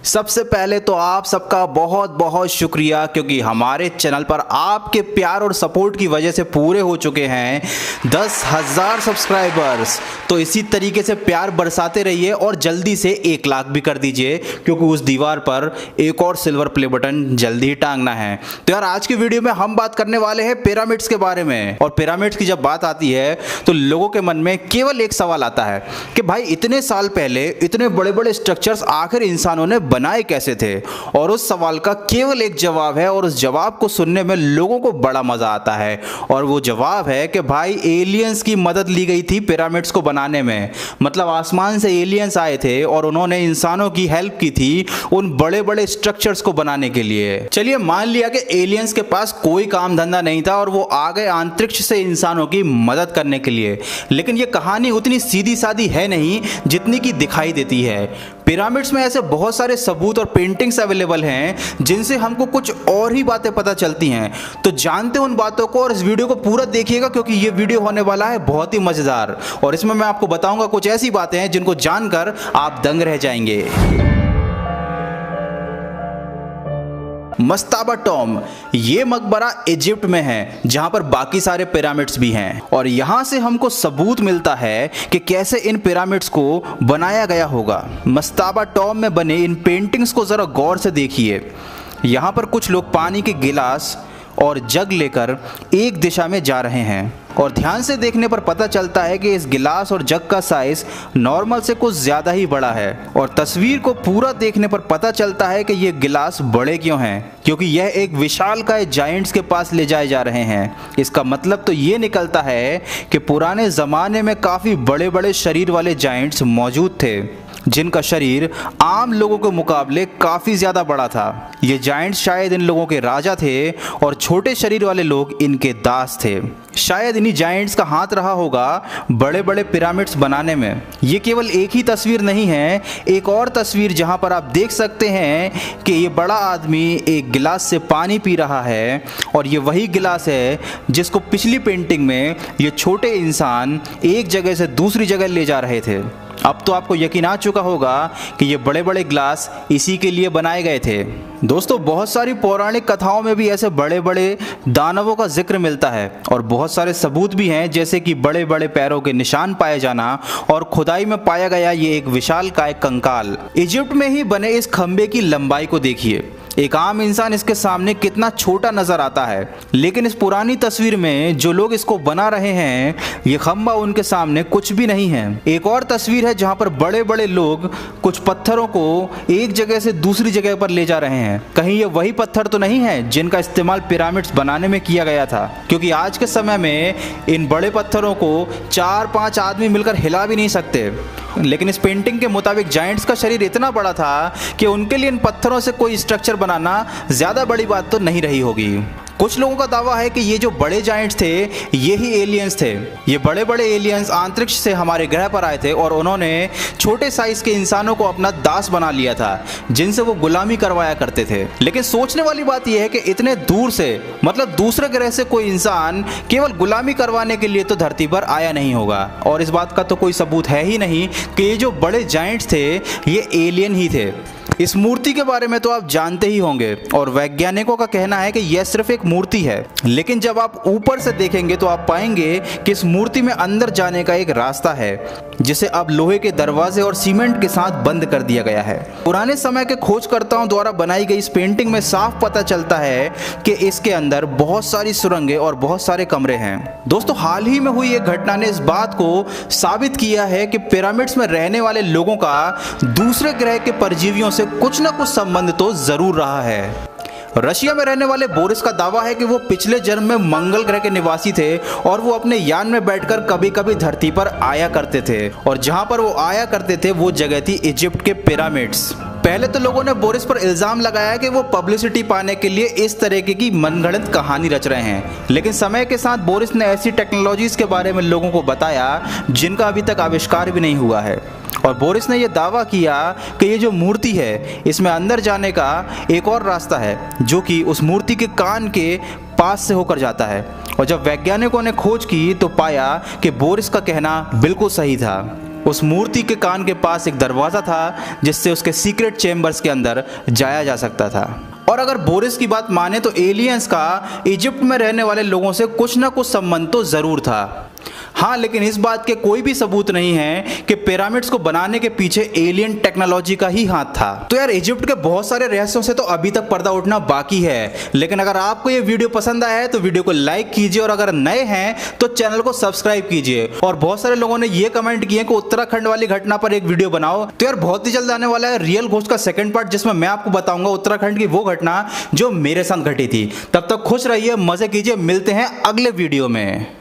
सबसे पहले तो आप सबका बहुत बहुत शुक्रिया, क्योंकि हमारे चैनल पर आपके प्यार और सपोर्ट की वजह से पूरे हो चुके हैं 10,000 सब्सक्राइबर्स। तो इसी तरीके से प्यार बरसाते रहिए और जल्दी से 1 लाख भी कर दीजिए, क्योंकि उस दीवार पर एक और सिल्वर प्ले बटन जल्दी ही टांगना है। तो यार आज की वीडियो में हम बात करने वाले हैं पिरामिड्स के बारे में। और पिरामिड्स की जब बात आती है तो लोगों के मन में केवल एक सवाल आता है कि भाई इतने साल पहले इतने बड़े बड़े स्ट्रक्चर्स आखिर इंसानों ने बनाए कैसे थे। और उस सवाल का केवल एक जवाब है, और उस जवाब को सुनने में लोगों को बड़ा मजा आता है। और वो जवाब है कि भाई एलियंस की मदद ली गई थी पिरामिड्स को बनाने में। मतलब आसमान से एलियंस आए थे और उन्होंने इंसानों की हेल्प की थी उन बड़े बड़े स्ट्रक्चर्स को बनाने के लिए। चलिए मान लिया कि एलियंस के पास कोई काम धंधा नहीं था और वो आ गए अंतरिक्ष से इंसानों की मदद करने के लिए। लेकिन ये कहानी उतनी सीधी सादी है नहीं जितनी की दिखाई देती है। पिरामिड्स में ऐसे बहुत सारे सबूत और पेंटिंग्स अवेलेबल हैं जिनसे हमको कुछ और ही बातें पता चलती हैं। तो जानते हैं उन बातों को, और इस वीडियो को पूरा देखिएगा क्योंकि ये वीडियो होने वाला है बहुत ही मजेदार। और इसमें मैं आपको बताऊंगा कुछ ऐसी बातें हैं जिनको जानकर आप दंग रह जाएंगे। मस्ताबा टॉम, ये मकबरा इजिप्ट में है जहां पर बाकी सारे पिरामिड्स भी हैं। और यहां से हमको सबूत मिलता है कि कैसे इन पिरामिड्स को बनाया गया होगा। मस्ताबा टॉम में बने इन पेंटिंग्स को जरा गौर से देखिए। यहां पर कुछ लोग पानी के गिलास और जग लेकर एक दिशा में जा रहे हैं। और ध्यान से देखने पर पता चलता है कि इस गिलास और जग का साइज नॉर्मल से कुछ ज़्यादा ही बड़ा है। और तस्वीर को पूरा देखने पर पता चलता है कि ये गिलास बड़े क्यों हैं, क्योंकि यह एक विशालकाय जायंट्स के पास ले जाए जा रहे हैं। इसका मतलब तो ये निकलता है कि पुराने ज़माने में काफ़ी बड़े बड़े शरीर वाले जायंट्स मौजूद थे, जिनका शरीर आम लोगों के मुकाबले काफ़ी ज़्यादा बड़ा था। ये जायंट्स शायद इन लोगों के राजा थे और छोटे शरीर वाले लोग इनके दास थे। शायद इन्हीं जायंट्स का हाथ रहा होगा बड़े बड़े पिरामिड्स बनाने में। ये केवल एक ही तस्वीर नहीं है, एक और तस्वीर जहां पर आप देख सकते हैं कि ये बड़ा आदमी एक गिलास से पानी पी रहा है। और ये वही गिलास है जिसको पिछली पेंटिंग में ये छोटे इंसान एक जगह से दूसरी जगह ले जा रहे थे। अब तो आपको यकीन आ चुका होगा कि ये बड़े बड़े ग्लास इसी के लिए बनाए गए थे। दोस्तों, बहुत सारी पौराणिक कथाओं में भी ऐसे बड़े बड़े दानवों का जिक्र मिलता है और बहुत सारे सबूत भी हैं, जैसे कि बड़े बड़े पैरों के निशान पाए जाना और खुदाई में पाया गया ये एक विशालकाय कंकाल। इजिप्ट में ही बने इस खंबे की लंबाई को देखिए। एक आम इंसान इसके सामने कितना छोटा नजर आता है, लेकिन इस पुरानी तस्वीर में जो लोग इसको बना रहे हैं ये खंबा उनके सामने कुछ भी नहीं है। एक और तस्वीर है जहां पर बड़े बड़े लोग कुछ पत्थरों को एक जगह से दूसरी जगह पर ले जा रहे हैं। कहीं ये वही पत्थर तो नहीं है जिनका इस्तेमाल पिरामिड्स बनाने में किया गया था, क्योंकि आज के समय में इन बड़े पत्थरों को 4-5 आदमी मिलकर हिला भी नहीं सकते। लेकिन इस पेंटिंग के मुताबिक जायंट्स का शरीर इतना बड़ा था कि उनके लिए इन पत्थरों से कोई स्ट्रक्चर बनाना ज़्यादा बड़ी बात तो नहीं रही होगी। कुछ लोगों का दावा है कि ये जो बड़े जायंट्स थे ये ही एलियंस थे। ये बड़े बड़े एलियंस अंतरिक्ष से हमारे ग्रह पर आए थे और उन्होंने छोटे साइज के इंसानों को अपना दास बना लिया था, जिनसे वो गुलामी करवाया करते थे। लेकिन सोचने वाली बात यह है कि इतने दूर से, मतलब दूसरे ग्रह से कोई इंसान केवल गुलामी करवाने के लिए तो धरती पर आया नहीं होगा। और इस बात का तो कोई सबूत है ही नहीं कि ये जो बड़े जायंट्स थे ये एलियन ही थे। इस मूर्ति के बारे में तो आप जानते ही होंगे, और वैज्ञानिकों का कहना है कि यह सिर्फ एक मूर्ति है। लेकिन जब आप ऊपर से देखेंगे तो आप पाएंगे कि इस मूर्ति में अंदर जाने का एक रास्ता है, जिसे अब लोहे के दरवाजे और सीमेंट के साथ बंद कर दिया गया है। पुराने समय के खोजकर्ताओं द्वारा बनाई गई इस पेंटिंग में साफ पता चलता है कि इसके अंदर बहुत सारी सुरंगें और बहुत सारे कमरे हैं। दोस्तों, हाल ही में हुई एक घटना ने इस बात को साबित किया है कि पिरामिड्स में रहने वाले लोगों का दूसरे ग्रह के परजीवियों से कुछ न कुछ संबंध तो जरूर रहा है। रशिया में रहने वाले बोरिस का दावा है कि वो पिछले जन्म में मंगल ग्रह के निवासी थे और वो अपने यान में बैठकर कभी कभी धरती पर आया करते थे। और जहां पर वो आया करते थे वो जगह थी इजिप्ट के पिरामिड्स। पहले तो लोगों ने बोरिस पर इल्जाम लगाया कि वो पब्लिसिटी पाने के लिए इस तरीके की मनगढ़ंत कहानी रच रहे हैं। लेकिन समय के साथ बोरिस ने ऐसी टेक्नोलॉजीज के बारे में लोगों को बताया जिनका अभी तक आविष्कार भी नहीं हुआ है। और बोरिस ने यह दावा किया कि ये जो मूर्ति है इसमें अंदर जाने का एक और रास्ता है, जो कि उस मूर्ति के कान के पास से होकर जाता है। और जब वैज्ञानिकों ने खोज की तो पाया कि बोरिस का कहना बिल्कुल सही था। उस मूर्ति के कान के पास एक दरवाजा था जिससे उसके सीक्रेट चेम्बर्स के अंदर जाया जा सकता था। और अगर बोरिस की बात माने तो एलियंस का इजिप्ट में रहने वाले लोगों से कुछ ना कुछ संबंध तो जरूर था। हाँ, लेकिन इस बात के कोई भी सबूत नहीं है कि पिरामिड्स को बनाने के पीछे एलियन टेक्नोलॉजी का ही हाथ था। तो यार, इजिप्ट के बहुत सारे रहस्यों से तो अभी तक पर्दा उठना बाकी है। लेकिन अगर आपको ये वीडियो पसंद आया है तो वीडियो को लाइक कीजिए, और अगर नए हैं तो चैनल को सब्सक्राइब कीजिए। और बहुत सारे लोगों ने ये कमेंट किए कि उत्तराखंड वाली घटना पर एक वीडियो बनाओ। तो यार, बहुत ही जल्द आने वाला है रियल घोस्ट का सेकंड पार्ट, जिसमें मैं आपको बताऊंगा उत्तराखंड की वो घटना जो मेरे साथ घटी थी। तब तक खुश रहिए, मजे कीजिए, मिलते हैं अगले वीडियो में।